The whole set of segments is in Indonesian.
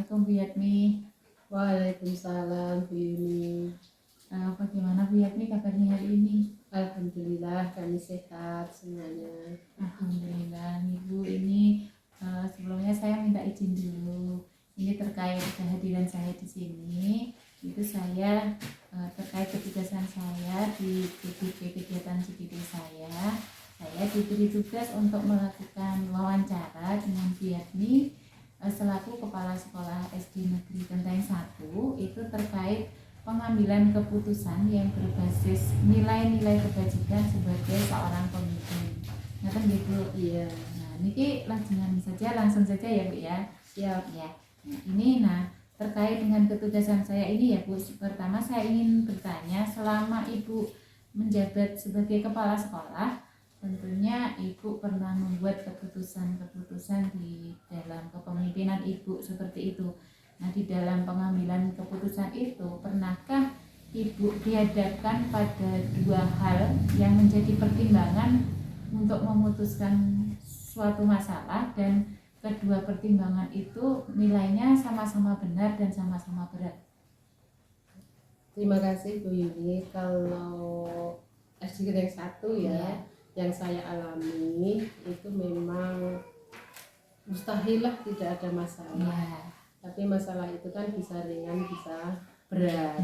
Assalamualaikum Bu Yatmi. Waalaikumsalam Bu Yuni. Bagaimana Bu Yatmi kabarnya hari ini? Alhamdulillah kami sehat semuanya. Alhamdulillah nih Bu, ini sebelumnya saya minta izin dulu. Ini terkait kehadiran saya di sini. Itu saya terkait ketugasan saya di PDP kegiatan CPD saya. Saya diberi tugas untuk melakukan wawancara dengan Bu Yatmi selaku Kepala Sekolah SD Negeri Genteng 1, itu terkait pengambilan keputusan yang berbasis nilai-nilai kebajikan sebagai seorang pemimpin. Ngaten gitu. Iya. Nah, niki langsung saja ya Bu ya. Siap. Ya. Nah, ini terkait dengan ketugasan saya ini ya Bu. Pertama saya ingin bertanya, selama Ibu menjabat sebagai kepala sekolah, tentunya Ibu pernah membuat keputusan-keputusan di dalam kepemimpinan Ibu seperti itu. Nah, di dalam pengambilan keputusan itu, pernahkah Ibu dihadapkan pada dua hal yang menjadi pertimbangan untuk memutuskan suatu masalah, dan kedua pertimbangan itu nilainya sama-sama benar dan sama-sama berat? Terima kasih Bu Yuni. Kalau SD Genteng 1 ya, yang saya alami itu memang mustahil lah tidak ada masalah. Tapi masalah itu kan bisa ringan, bisa berat.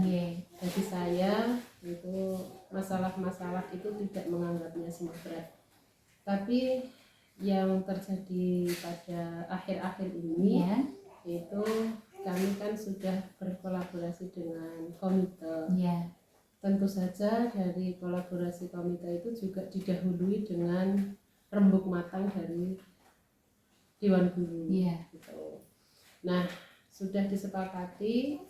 Jadi saya itu masalah-masalah itu tidak menganggapnya semua berat. Tapi yang terjadi pada akhir-akhir ini itu kami kan sudah berkolaborasi dengan komite. Tentu saja dari kolaborasi komite itu juga didahului dengan rembuk matang dari Dewan Guru. Gitu. Nah, sudah disepakati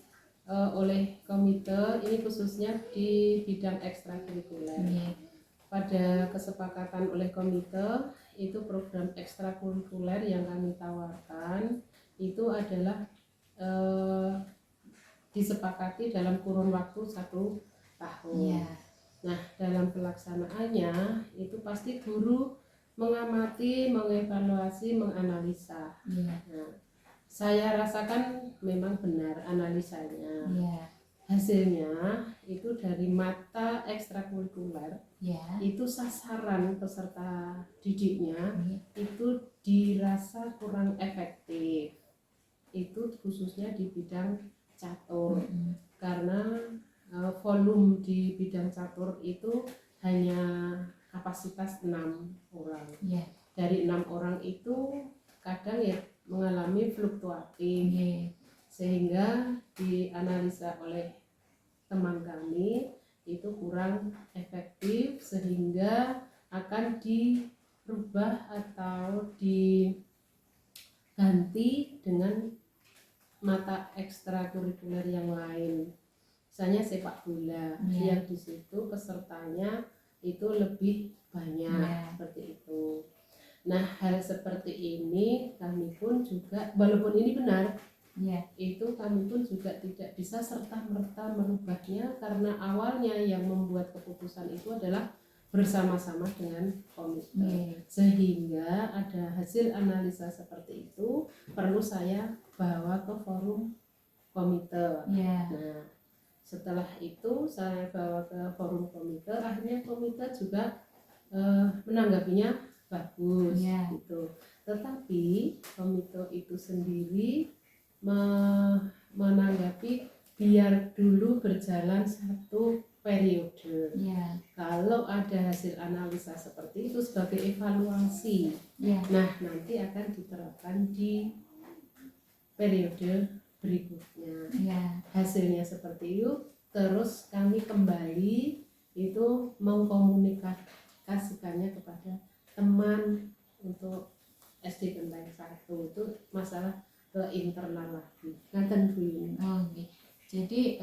oleh komite ini khususnya di bidang ekstrakurikuler. Pada kesepakatan oleh komite itu program ekstrakurikuler yang kami tawarkan itu adalah disepakati dalam kurun waktu 1 tahun. Nah, dalam pelaksanaannya itu pasti guru mengamati, mengevaluasi, menganalisa. Nah, saya rasakan memang benar analisanya. Hasilnya itu dari mata ekstrakurikuler itu sasaran peserta didiknya itu dirasa kurang efektif. Itu khususnya di bidang catur. Karena volume di bidang catur itu hanya kapasitas 6 orang. Dari 6 orang itu kadang ya mengalami fluktuatif, sehingga dianalisa oleh teman kami itu kurang efektif, sehingga akan dirubah atau diganti dengan mata ekstrakurikuler yang lain. Misalnya sepak bola, yang di situ pesertanya itu lebih banyak, seperti itu. Nah, hal seperti ini kami pun juga, walaupun ini benar, itu kami pun juga tidak bisa serta-merta merubahnya, karena awalnya yang membuat keputusan itu adalah bersama-sama dengan komite. Sehingga ada hasil analisa seperti itu perlu saya bawa ke forum komite. Nah, setelah itu saya bawa ke forum komite, akhirnya komite juga menanggapinya bagus gitu. Tetapi komite itu sendiri menanggapi biar dulu berjalan 1 periode. Kalau ada hasil analisa seperti itu sebagai evaluasi, nah nanti akan diterapkan di periode berikutnya. Hasilnya seperti itu, terus kami kembali itu mengkomunikasikannya kepada teman untuk SD Genteng 1. Itu masalah ke internal lagi. Ngaten Bu Yuni. Jadi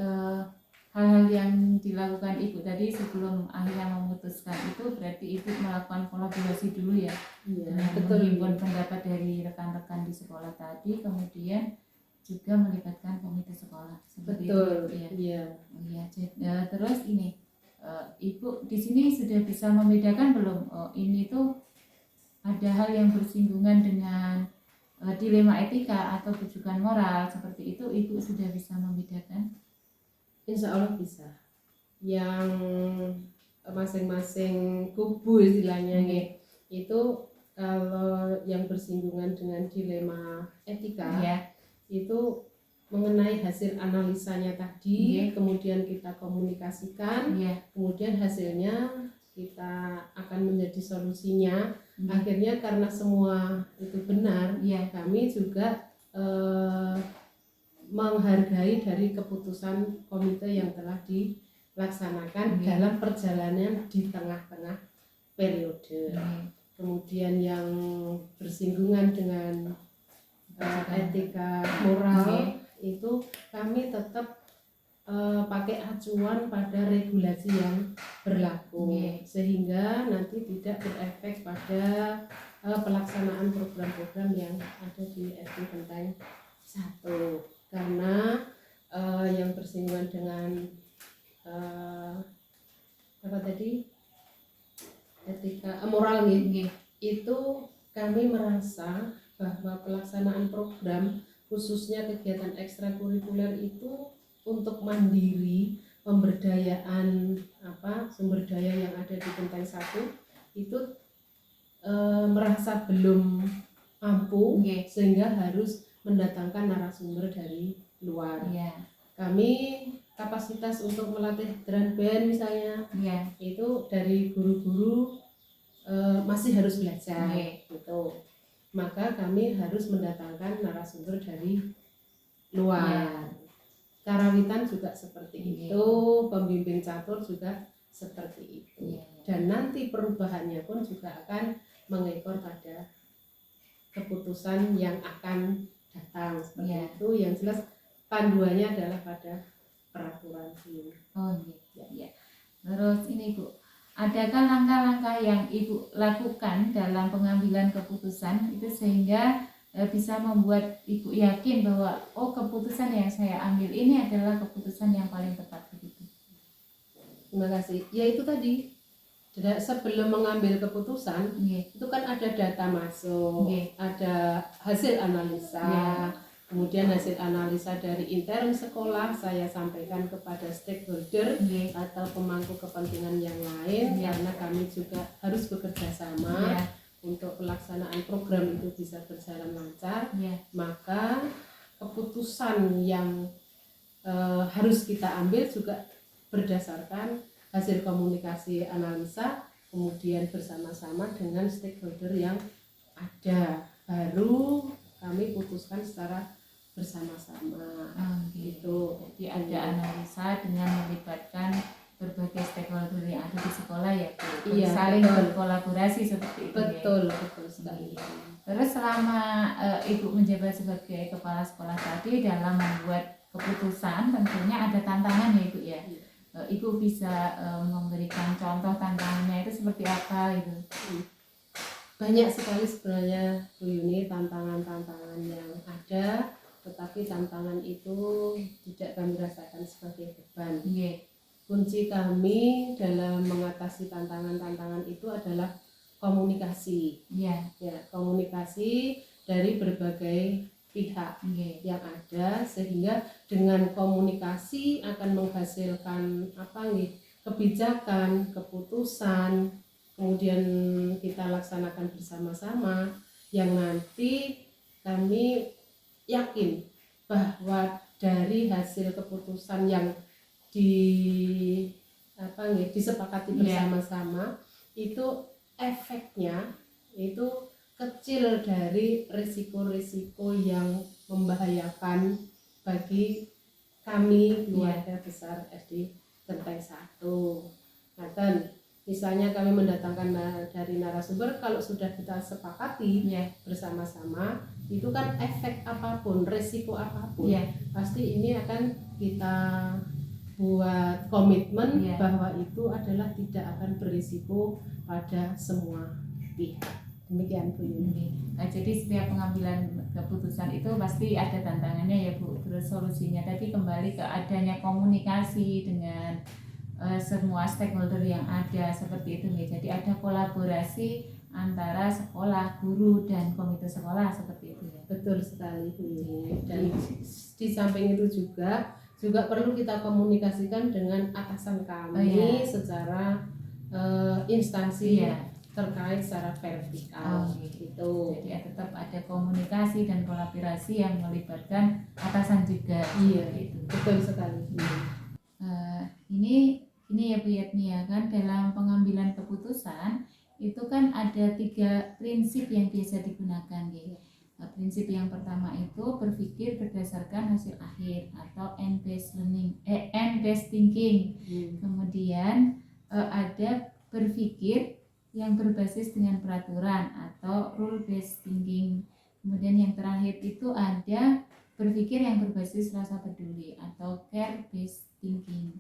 hal-hal yang dilakukan Ibu tadi sebelum akhirnya memutuskan itu berarti Ibu melakukan kolaborasi dulu ya, betul. Menghimpun pendapat dari rekan-rekan di sekolah tadi, kemudian juga melibatkan komite sekolah. Betul. Terus ini Ibu di sini sudah bisa membedakan belum? Ini tuh ada hal yang bersinggungan dengan dilema etika atau rujukan moral seperti itu, Ibu sudah bisa membedakan? Insya Allah bisa. Yang masing-masing kubu istilahnya itu kalau yang bersinggungan dengan dilema etika itu mengenai hasil analisanya tadi, kemudian kita komunikasikan, kemudian hasilnya kita akan menjadi solusinya. Akhirnya karena semua itu benar, kami juga menghargai dari keputusan komite yang telah dilaksanakan dalam perjalanan di tengah-tengah periode. Kemudian yang bersinggungan dengan etika moral itu kami tetap pakai acuan pada regulasi yang berlaku, sehingga nanti tidak berefek pada pelaksanaan program-program yang ada di SD Genteng 1. Karena yang bersinggungan dengan apa tadi, etika moral itu kami merasa bahwa pelaksanaan program khususnya kegiatan ekstrakurikuler itu untuk mandiri, pemberdayaan sumber daya yang ada di Genteng 1 itu merasa belum mampu, sehingga harus mendatangkan narasumber dari luar. Kami kapasitas untuk melatih drum band misalnya, itu dari guru-guru masih harus belajar gitu. Maka kami harus mendatangkan narasumber dari luar. Karawitan juga seperti itu, pembimbing catur juga seperti itu. Dan nanti perubahannya pun juga akan mengekor pada keputusan yang akan datang seperti itu. Yang jelas panduannya adalah pada peraturan ini. Terus ini Bu, adakah langkah-langkah yang Ibu lakukan dalam pengambilan keputusan itu sehingga bisa membuat Ibu yakin bahwa keputusan yang saya ambil ini adalah keputusan yang paling tepat begitu? Terima kasih. Ya itu tadi, sebelum mengambil keputusan itu kan ada data masuk, ada hasil analisa, kemudian hasil analisa dari intern sekolah saya sampaikan kepada stakeholder atau pemangku kepentingan yang lain, karena kami juga harus bekerja sama untuk pelaksanaan program itu bisa berjalan lancar. Maka keputusan yang harus kita ambil juga berdasarkan hasil komunikasi analisa, kemudian bersama-sama dengan stakeholder yang ada, baru kami putuskan secara bersama-sama. Gitu. Jadi ada analisa dengan melibatkan berbagai stakeholder yang ada di sekolah ya Bu, saling berkolaborasi seperti itu. Betul sekali. Terus selama Ibu menjabat sebagai kepala sekolah tadi dalam membuat keputusan tentunya ada tantangan ya Ibu ya. Ibu bisa memberikan contoh tantangannya itu seperti apa itu? Banyak sekali sebenarnya Bu Yuni tantangan-tantangan yang ada, tetapi tantangan itu tidak kami rasakan sebagai beban. Kunci kami dalam mengatasi tantangan-tantangan itu adalah komunikasi. Komunikasi dari berbagai pihak yang ada, sehingga dengan komunikasi akan menghasilkan kebijakan, keputusan, kemudian kita laksanakan bersama-sama, yang nanti kami yakin bahwa dari hasil keputusan yang disepakati bersama-sama itu efeknya itu kecil dari risiko-risiko yang membahayakan bagi kami keluarga besar SD Genteng 1. Misalnya kami mendatangkan dari narasumber, kalau sudah kita sepakati bersama-sama, itu kan efek apapun, risiko apapun, pasti ini akan kita buat komitmen bahwa itu adalah tidak akan berisiko pada semua pihak. Demikian Bu Yuni. Jadi setiap pengambilan keputusan itu pasti ada tantangannya ya Bu. Terus solusinya tadi kembali ke adanya komunikasi dengan semua stakeholder yang ada seperti itu nih. Jadi ada kolaborasi antara sekolah, guru dan komite sekolah seperti itu ya. betul sekali Bu. Dan di samping itu juga perlu kita komunikasikan dengan atasan kami secara instansi terkait secara vertikal gitu. Jadi tetap ada komunikasi dan kolaborasi yang melibatkan atasan juga. Iya, gitu. betul sekali. Ini ya Bu Yatni ya kan, dalam pengambilan keputusan itu kan ada 3 prinsip yang biasa digunakan gitu. Prinsip yang pertama itu berpikir berdasarkan hasil akhir atau end-based thinking. Kemudian ada berpikir yang berbasis dengan peraturan atau rule-based thinking. Kemudian yang terakhir itu ada berpikir yang berbasis rasa peduli atau care-based thinking.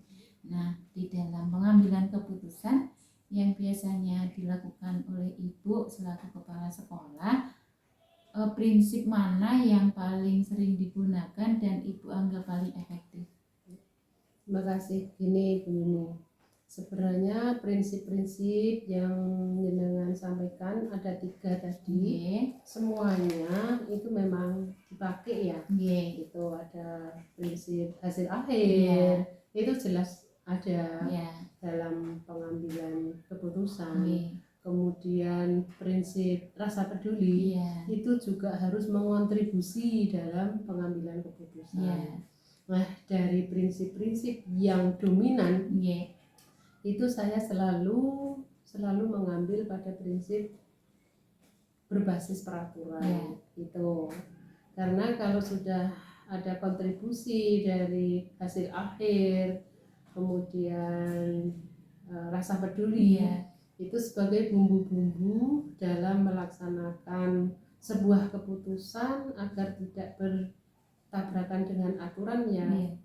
Nah, di dalam pengambilan keputusan yang biasanya dilakukan oleh Ibu selaku kepala sekolah, prinsip mana yang paling sering digunakan dan Ibu anggap paling efektif? Terima kasih. Gini Bu Yuni, sebenarnya prinsip-prinsip yang jenengan sampaikan ada 3 tadi. Semuanya itu memang dipakai ya. Itu ada prinsip hasil akhir, itu jelas ada dalam pengambilan keputusan. Kemudian prinsip rasa peduli itu juga harus mengontribusi dalam pengambilan keputusan. Nah, dari prinsip-prinsip yang dominan itu saya selalu mengambil pada prinsip berbasis peraturan itu. Karena kalau sudah ada kontribusi dari hasil akhir, kemudian rasa peduli itu sebagai bumbu-bumbu dalam melaksanakan sebuah keputusan agar tidak bertabrakan dengan aturan yang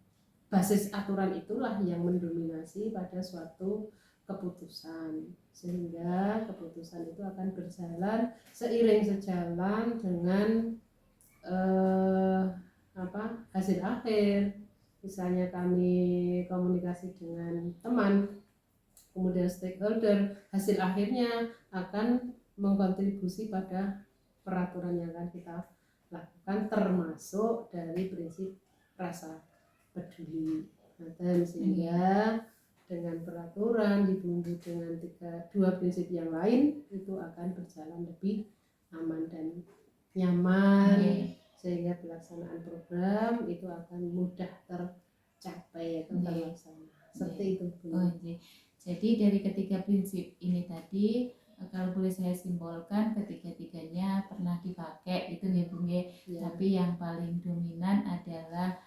basis aturan itulah yang mendominasi pada suatu keputusan, sehingga keputusan itu akan berjalan seiring sejalan dengan hasil akhir. Misalnya kami komunikasi dengan teman, kemudian stakeholder, hasil akhirnya akan mengkontribusi pada peraturan yang akan kita lakukan, termasuk dari prinsip rasa peduli. Dan sehingga dengan peraturan dibumbu dengan 2 prinsip yang lain itu akan berjalan lebih aman dan nyaman, sehingga pelaksanaan program itu akan mudah tercapai atau terlaksana. Seperti itu. Jadi dari ketiga prinsip ini tadi, kalau boleh saya simpulkan, ketiga-tiganya pernah dipakai itu ya Bu. Tapi yang paling dominan adalah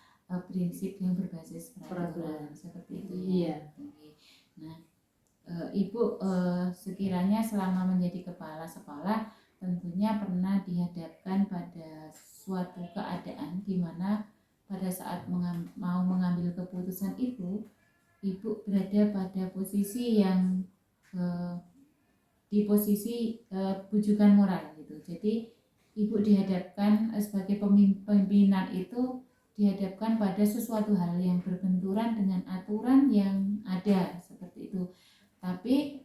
prinsip yang berbasis peraturan. Seperti itu ya. Nah, Ibu sekiranya selama menjadi kepala sekolah tentunya pernah dihadapkan pada suatu keadaan di mana pada saat mau mengambil keputusan Ibu berada pada posisi yang di posisi bujukan moral gitu. Jadi Ibu dihadapkan sebagai pimpinan itu dihadapkan pada sesuatu hal yang berbenturan dengan aturan yang ada seperti itu. Tapi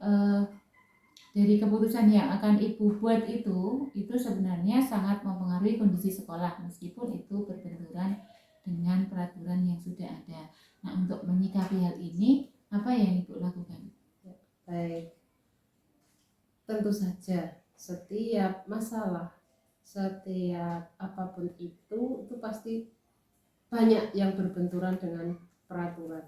dari keputusan yang akan Ibu buat itu sebenarnya sangat mempengaruhi kondisi sekolah meskipun itu berbenturan dengan peraturan yang sudah ada. Nah, untuk menyikapi hal ini apa yang Ibu lakukan? Baik, tentu saja setiap masalah, setiap apapun itu pasti banyak yang berbenturan dengan peraturan.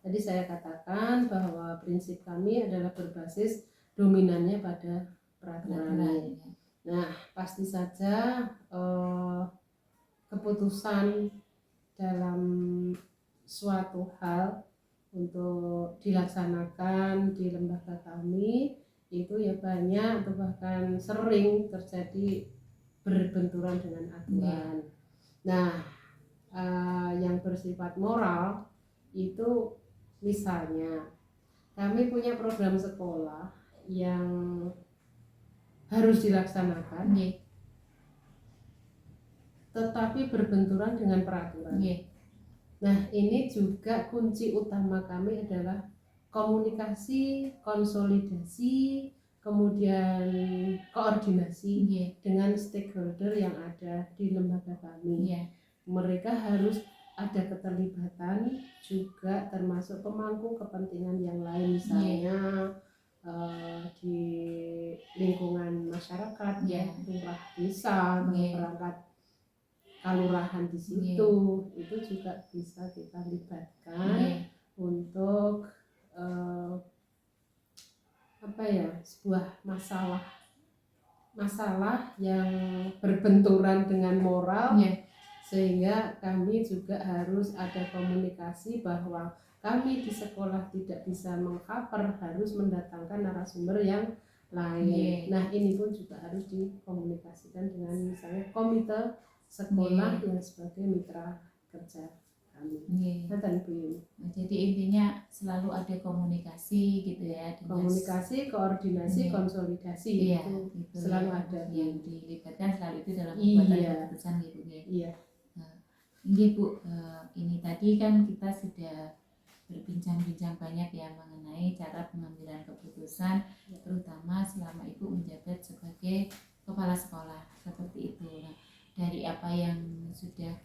Jadi saya katakan bahwa prinsip kami adalah berbasis dominannya pada peraturan. Nah, pasti saja keputusan dalam suatu hal untuk dilaksanakan di lembaga kami itu ya banyak atau bahkan sering terjadi berbenturan dengan aturan. Nah, yang bersifat moral itu misalnya kami punya program sekolah yang harus dilaksanakan, tetapi berbenturan dengan peraturan. Nah, ini juga kunci utama kami adalah komunikasi, konsolidasi, kemudian koordinasi Nggih. dengan stakeholder yang ada di lembaga kami. Iya. Mereka harus ada keterlibatan juga, termasuk pemangku kepentingan yang lain, misalnya di lingkungan masyarakat, Iya. lurah desa, Iya. perangkat kelurahan di situ, itu juga bisa kita libatkan untuk sebuah masalah yang berbenturan dengan moral, sehingga kami juga harus ada komunikasi bahwa kami di sekolah tidak bisa mengcover, harus mendatangkan narasumber yang lain. Nah, ini pun juga harus dikomunikasikan dengan misalnya komite sekolah yang sebagai mitra kerja kami. Jadi intinya selalu ada komunikasi gitu ya. Komunikasi, koordinasi, konsolidasi itu selalu ada. Yang dilibatkan selalu itu dalam pembuatan keputusan gitu ya. Iya. Ini Bu, ini tadi kan kita sudah berbincang-bincang banyak ya mengenai cara pengambilan keputusan, terutama selama Ibu menjabat sebagai kepala sekolah seperti itu. Nah, dari apa yang sudah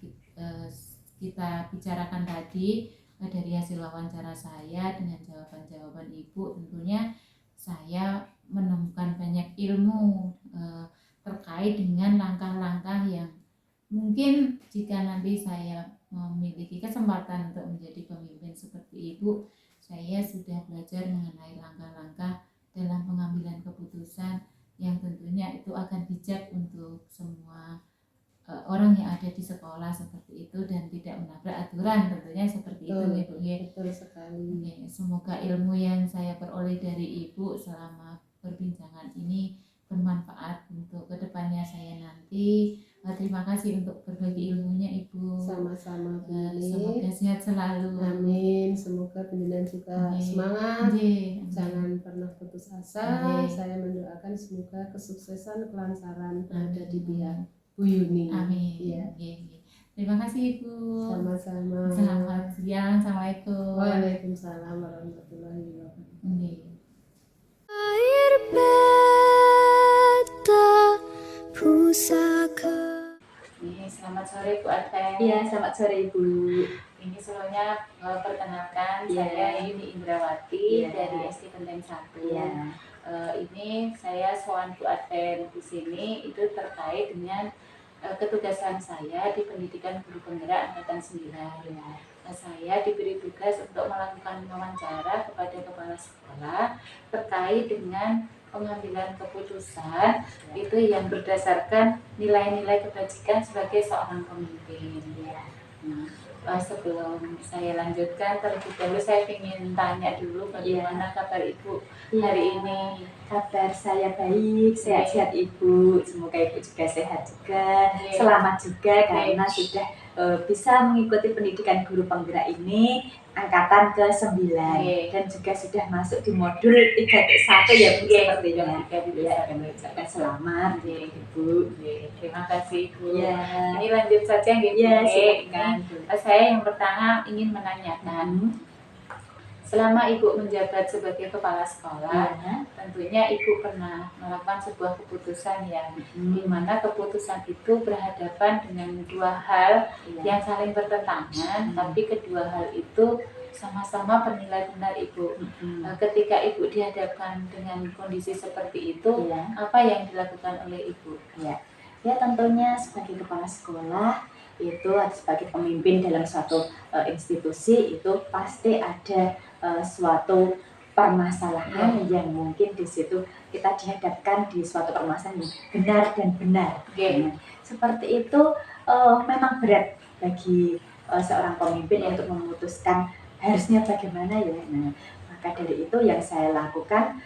kita bicarakan tadi, dari hasil wawancara saya dengan jawaban-jawaban Ibu, tentunya saya menemukan banyak ilmu terkait dengan langkah-langkah yang mungkin jika nanti saya memiliki kesempatan untuk menjadi pemimpin seperti Ibu, saya sudah belajar mengenai langkah-langkah dalam pengambilan keputusan yang tentunya itu akan bijak untuk semua orang yang ada di sekolah seperti itu dan tidak menabrak aturan, tentunya seperti itu Ibu. Betul sekali. Semoga ilmu yang saya peroleh dari Ibu selama perbincangan ini bermanfaat untuk kedepannya saya nanti. Terima kasih untuk berbagi ilmunya Ibu. Sama-sama. Semoga sehat selalu. Amin. Semoga penjenengan juga semangat. Jangan pernah putus asa. Saya mendoakan semoga kesuksesan, kelancaran ada di pihak Bu Yuni. Amin. Ya. Terima kasih Ibu. Sama-sama. Selamat siang. Assalamualaikum. Waalaikumsalam warahmatullahi wabarakatuh. Air beta pusaka. Selamat sore Bu Adven. Iya, selamat sore Ibu. Ini sebelumnya perkenalkan saya Yuni Indrawati dari SD Kenteng 1. Ini saya soal Bu Adven di sini itu terkait dengan ketugasan saya di pendidikan guru penggerak angkatan 9. Saya diberi tugas untuk melakukan wawancara kepada kepala sekolah terkait dengan pengambilan keputusan itu yang berdasarkan nilai-nilai kebajikan sebagai seorang pemimpin. Sebelum saya lanjutkan, terlebih dahulu saya ingin tanya dulu bagaimana kabar Ibu hari ini. Kabar saya baik, sehat-sehat Ibu. Semoga Ibu juga sehat juga. Selamat juga karena sudah bisa mengikuti pendidikan guru penggerak ini angkatan ke-9 dan juga sudah masuk di modul 3.1 ya Bu, sepertinya. Ya, kami ucapkan selamat Ibu. Terima kasih Ibu. Ya. Ini lanjut saja gitu. Ya, silakan. Saya yang pertama ingin menanyakan, selama Ibu menjabat sebagai kepala sekolah, tentunya Ibu pernah melakukan sebuah keputusan yang dimana keputusan itu berhadapan dengan dua hal yang saling bertentangan, tapi kedua hal itu sama-sama bernilai benar Ibu. Ketika Ibu dihadapkan dengan kondisi seperti itu, apa yang dilakukan oleh Ibu? Ya tentunya sebagai kepala sekolah itu sebagai pemimpin dalam suatu institusi itu pasti ada suatu permasalahan yang mungkin di situ kita dihadapkan di suatu permasalahan yang benar dan benar. Seperti itu memang berat bagi seorang pemimpin untuk memutuskan harusnya bagaimana ya. Nah, maka dari itu yang saya lakukan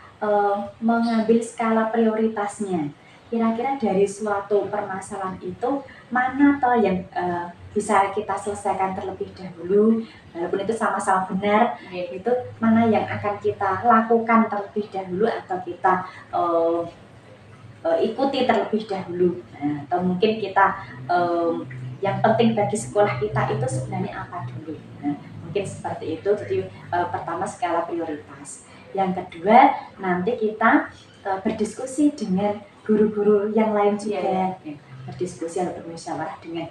mengambil skala prioritasnya. Kira-kira dari suatu permasalahan itu mana toh yang bisa kita selesaikan terlebih dahulu, walaupun itu sama-sama benar, itu mana yang akan kita lakukan terlebih dahulu atau kita ikuti terlebih dahulu. Nah, atau mungkin kita yang penting bagi sekolah kita itu sebenarnya apa dulu. Nah, mungkin seperti itu. Jadi pertama skala prioritas. Yang kedua, nanti kita berdiskusi dengan guru-guru yang lain juga, berdiskusi atau bermusyawarah dengan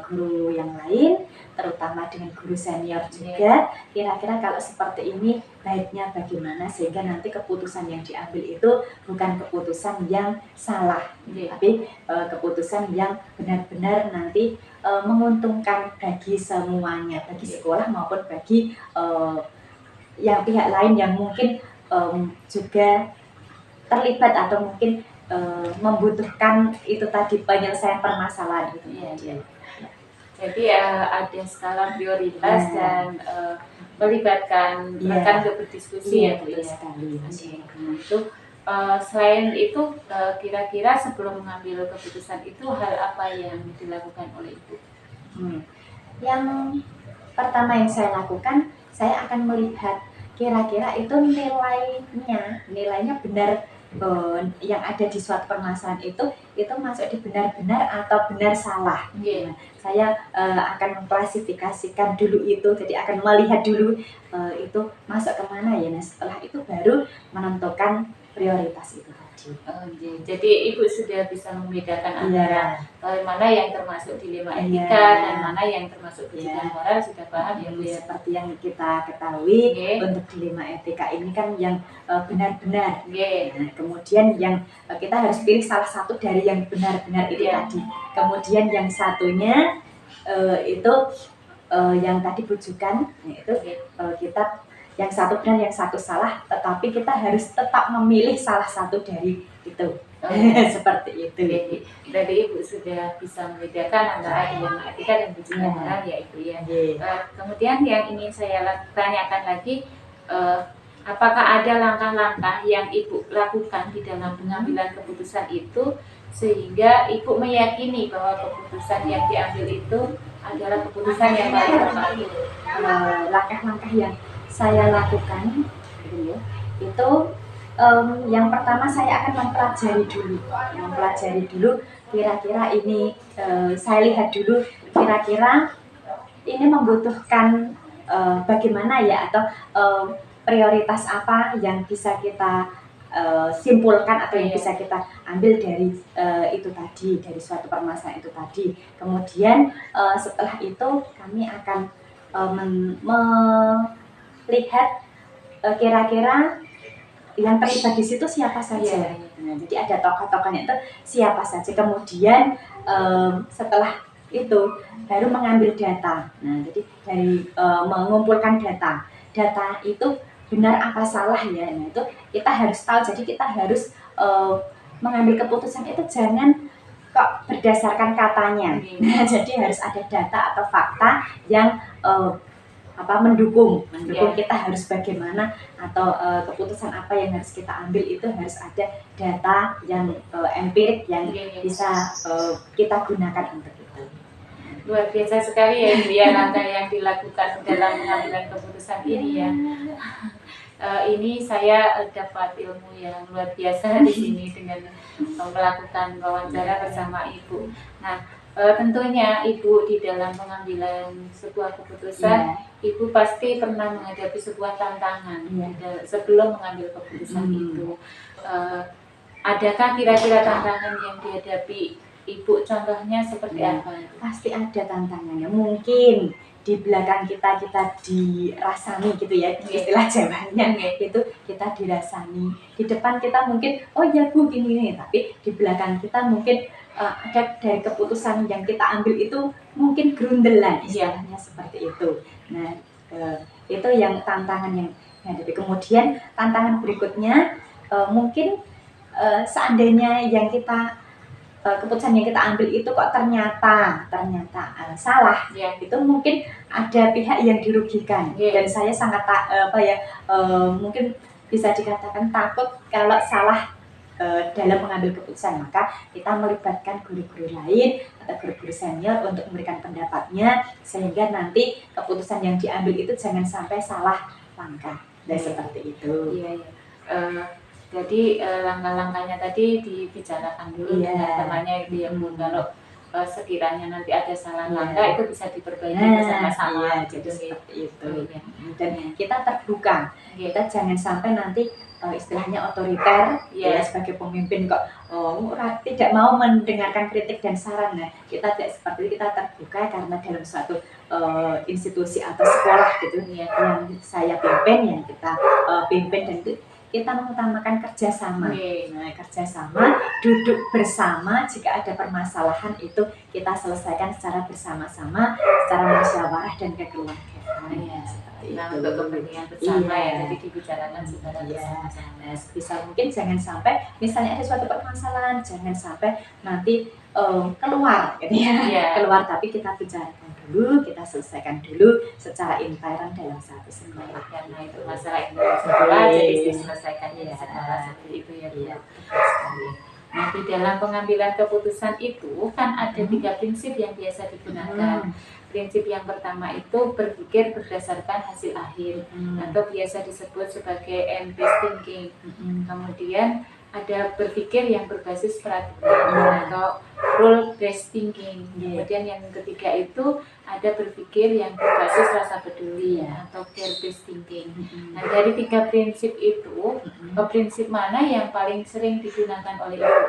guru yang lain, terutama dengan guru senior juga. Kira-kira kalau seperti ini baiknya bagaimana, sehingga nanti keputusan yang diambil itu bukan keputusan yang salah, tapi keputusan yang benar-benar nanti menguntungkan bagi semuanya, bagi sekolah maupun bagi yang pihak lain yang mungkin juga terlibat atau mungkin membutuhkan itu tadi penyelesaian permasalahan itu. Jadi ada skala prioritas dan melibatkan rekan untuk berdiskusi ya Bu ya. Itu selain itu kira-kira sebelum mengambil keputusan itu hal apa yang dilakukan oleh Ibu? Yang pertama yang saya lakukan, saya akan melihat kira-kira itu nilainya benar, yang ada di suatu permasalahan itu masuk di benar-benar atau benar salah. Saya akan mengklasifikasikan dulu itu, jadi akan melihat dulu itu masuk kemana ya. Nah setelah itu baru menentukan prioritas itu tadi. Jadi Ibu sudah bisa membedakan antara mana yang termasuk dilema etika dan mana yang termasuk kejujuran moral, sudah paham ya Bu ya? Seperti yang kita ketahui, untuk dilema etika ini kan yang benar-benar. Nah, kemudian yang kita harus pilih salah satu dari yang benar-benar itu tadi. Kemudian yang satunya itu yang tadi bujukan, itu kita yang satu benar, yang satu salah, tetapi kita harus tetap memilih salah satu dari itu. Seperti itu. Jadi Ibu sudah bisa membedakan antara dilema etika dan kejujuran moral ya Ibu ya. Kemudian yang ingin saya tanyakan lagi, apakah ada langkah-langkah yang Ibu lakukan di dalam pengambilan keputusan itu sehingga Ibu meyakini bahwa keputusan yang diambil itu adalah keputusan yang paling tepat? Langkah-langkah yang saya lakukan itu yang pertama saya akan mempelajari dulu kira-kira ini, saya lihat dulu kira-kira ini membutuhkan bagaimana ya, atau prioritas apa yang bisa kita simpulkan atau yang bisa kita ambil dari itu tadi, dari suatu permasalahan itu tadi. Kemudian setelah itu kami akan lihat kira-kira yang terlibat di situ siapa saja. Nah, jadi ada tokoh-tokohnya itu siapa saja. Kemudian setelah itu baru mengambil data. Nah, jadi dari mengumpulkan data itu benar apa salah ya. Nah, itu kita harus tahu. Jadi kita harus mengambil keputusan itu jangan kok berdasarkan katanya. Nah, jadi harus ada data atau fakta yang mendukung kita harus bagaimana, atau keputusan apa yang harus kita ambil itu harus ada data yang empirik yang bisa kita gunakan untuk itu. Luar biasa sekali ya Ibu ya langkah yang dilakukan dalam pengambilan keputusan ini ya. Ini saya dapat ilmu yang luar biasa di sini dengan melakukan wawancara bersama Ibu. Nah, tentunya Ibu di dalam pengambilan sebuah keputusan, Ibu pasti pernah menghadapi sebuah tantangan sebelum mengambil keputusan itu. Adakah kira-kira tantangan yang dihadapi Ibu, contohnya seperti apa? Pasti ada tantangannya. Mungkin di belakang kita dirasani gitu ya, istilah Jawanya itu kita dirasani. Di depan kita mungkin oh ya Bu gini nih, tapi di belakang kita mungkin ada dari keputusan yang kita ambil itu mungkin grundelan, istilahnya seperti itu. Nah, itu yang tantangan yang dihadapi. Kemudian tantangan berikutnya mungkin seandainya yang kita keputusan yang kita ambil itu kok ternyata salah, itu mungkin ada pihak yang dirugikan. Dan saya sangat mungkin bisa dikatakan takut kalau salah dalam mengambil keputusan. Maka kita melibatkan guru-guru lain atau guru-guru senior untuk memberikan pendapatnya, sehingga nanti keputusan yang diambil itu jangan sampai salah langkah. Dan seperti itu. Jadi langkah-langkahnya tadi dibicarakan dulu dengan temannya itu ya Bu. Kalau sekiranya nanti ada salah Iya. langkah itu bisa diperbaiki Nah, bersama-sama. iya, jadi seperti itu. Iya. Dan kita terbuka, Iya. kita jangan sampai nanti istilahnya otoriter Iya. ya sebagai pemimpin kok tidak mau mendengarkan kritik dan saran. Nah, kita tidak seperti itu, kita terbuka karena dalam suatu institusi atau sekolah gitu Iya. yang saya pimpin, yang kita pimpin, dan itu kita mengutamakan kerjasama. Iya. Nah, kerjasama, duduk bersama, jika ada permasalahan itu kita selesaikan secara bersama-sama, secara musyawarah dan kekeluargaan. Iya. Seperti Nah, itu. untuk kepentingan bersama Iya. ya, jadi dibicarakan secara Iya. bersama-sama. Nah, sebisa mungkin jangan sampai misalnya ada suatu permasalahan, jangan sampai nanti keluar gitu ya. Iya. Keluar, tapi kita bicarakan dulu, kita selesaikan dulu secara intern dalam satu sekolah. Karena itu masalah ini sekolah, Oke. jadi diselesaikan di Iya. sekolah seperti itu ya Bu. Iya, betul sekali. Nah, di dalam pengambilan keputusan itu kan ada 3 prinsip yang biasa digunakan. Prinsip yang pertama itu berpikir berdasarkan hasil akhir atau biasa disebut sebagai end-based thinking. Kemudian ada berpikir yang berbasis peraturan atau rule-based thinking. Kemudian yang ketiga itu ada berpikir yang berbasis rasa peduli atau care-based thinking. Nah, dari 3 prinsip itu, prinsip mana yang paling sering digunakan oleh Ibu?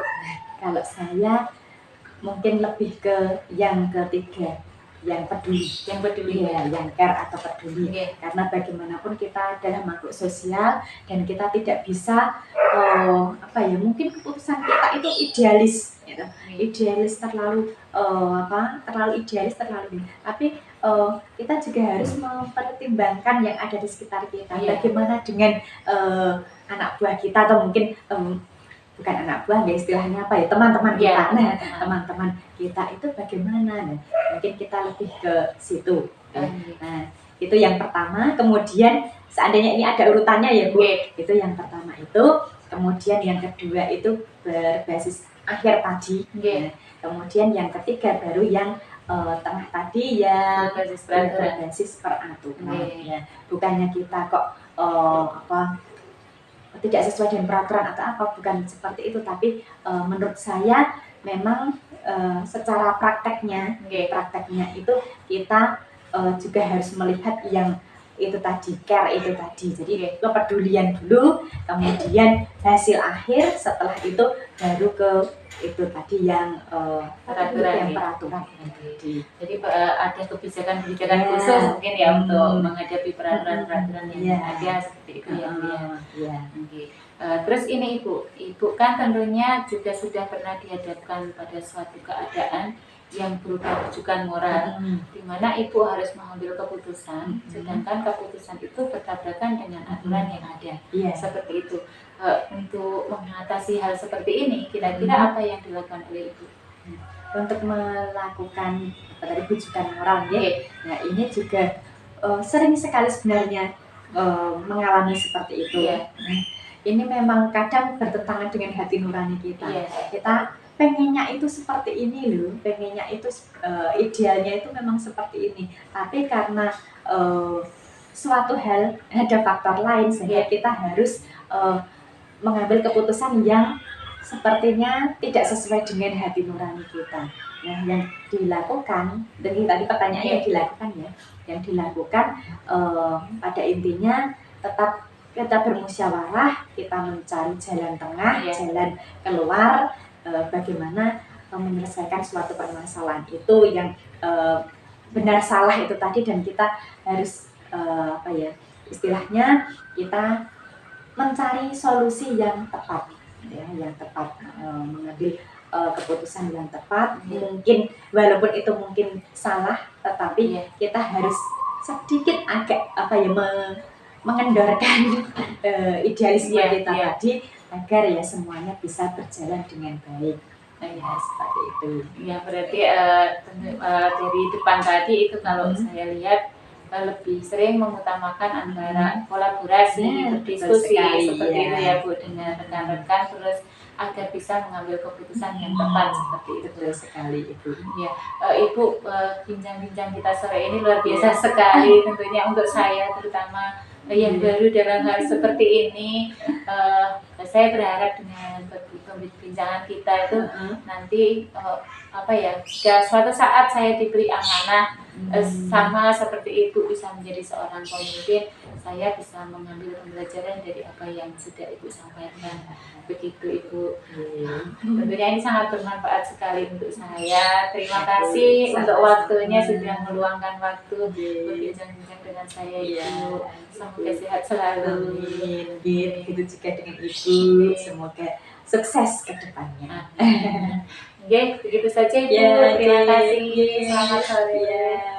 Kalau saya mungkin lebih ke yang ketiga, yang peduli. Yang peduli. Iya, yang care atau peduli. Oke. Karena bagaimanapun kita adalah makhluk sosial dan kita tidak bisa mungkin keputusan kita itu idealis gitu. Idealis terlalu terlalu idealis, terlalu ini. Tapi kita juga harus mempertimbangkan yang ada di sekitar kita. Iya. Bagaimana dengan anak buah kita, atau mungkin bukan anak buah, istilahnya apa ya, teman-teman kita. Iya, Nah, teman-teman kita itu bagaimana? Nah, mungkin kita lebih ke situ. Nah, itu yang pertama. Kemudian seandainya ini ada urutannya ya Bu, itu yang pertama itu. Kemudian yang kedua itu berbasis akhir tadi. Nah, kemudian yang ketiga baru yang tengah tadi yang berbasis peraturan. Ya, bukannya kita kok tidak sesuai dengan peraturan atau apa, bukan seperti itu, tapi menurut saya memang secara prakteknya itu kita juga harus melihat yang itu tadi, care itu tadi. Jadi kepedulian dulu, kemudian hasil akhir, setelah itu baru ke itu tadi yang peraturan. Jadi ada kebijakan khusus mungkin ya untuk menghadapi peraturan-peraturan yang ada seperti itu ya Bu ya. Terus ini Ibu kan tentunya juga sudah pernah dihadapkan pada suatu keadaan yang berupa rujukan moral, di mana Ibu harus mengambil keputusan, sedangkan keputusan itu bertabrakan dengan aturan yang ada. Seperti itu. Untuk mengatasi hal seperti ini, kira-kira apa yang dilakukan oleh Ibu? Untuk melakukan rujukan moral, nah ini juga sering sekali sebenarnya mengalami seperti itu. Nah, ini memang kadang bertentangan dengan hati nurani kita. Kita pengennya itu seperti ini loh, pengennya itu idealnya itu memang seperti ini. Tapi karena suatu hal, ada faktor lain sehingga kita harus mengambil keputusan yang sepertinya tidak sesuai dengan hati nurani kita. Nah, yang dilakukan, dari tadi pertanyaannya yang dilakukan ya, yang dilakukan pada intinya tetap kita bermusyawarah, kita mencari jalan tengah, jalan keluar, bagaimana menyelesaikan suatu permasalahan itu yang benar salah itu tadi, dan kita harus istilahnya kita mencari solusi yang tepat, yang tepat, mengambil keputusan yang tepat. Mungkin walaupun itu mungkin salah, tetapi kita harus sedikit agak mengendorkan idealisme kita tadi agar ya semuanya bisa berjalan dengan baik. Seperti itu. Ya, berarti dari depan tadi itu kalau saya lihat lebih sering mengutamakan antara kolaborasi, berdiskusi seperti itu ya Bu, dengan rekan-rekan, terus agar bisa mengambil keputusan yang tepat seperti itu. Betul sekali Ibu. Ya, Ibu, bincang-bincang kita sore ini luar biasa sekali tentunya untuk saya terutama yang baru dalam hal seperti ini. Saya berharap dengan perbincangan kita itu nanti jika suatu saat saya diberi amanah sama seperti Ibu bisa menjadi seorang pemimpin, saya bisa mengambil pembelajaran dari apa yang sudah Ibu sampaikan. Begitu Ibu. Tentunya ini sangat bermanfaat sekali untuk saya. Terima kasih untuk waktunya sudah meluangkan waktu berbincang-bincang dengan saya Ibu. Semoga sehat selalu. Begitu juga dengan Ibu. Semoga sukses ke depannya. Oke, begitu saja Ibu. Terima kasih. Selamat sore.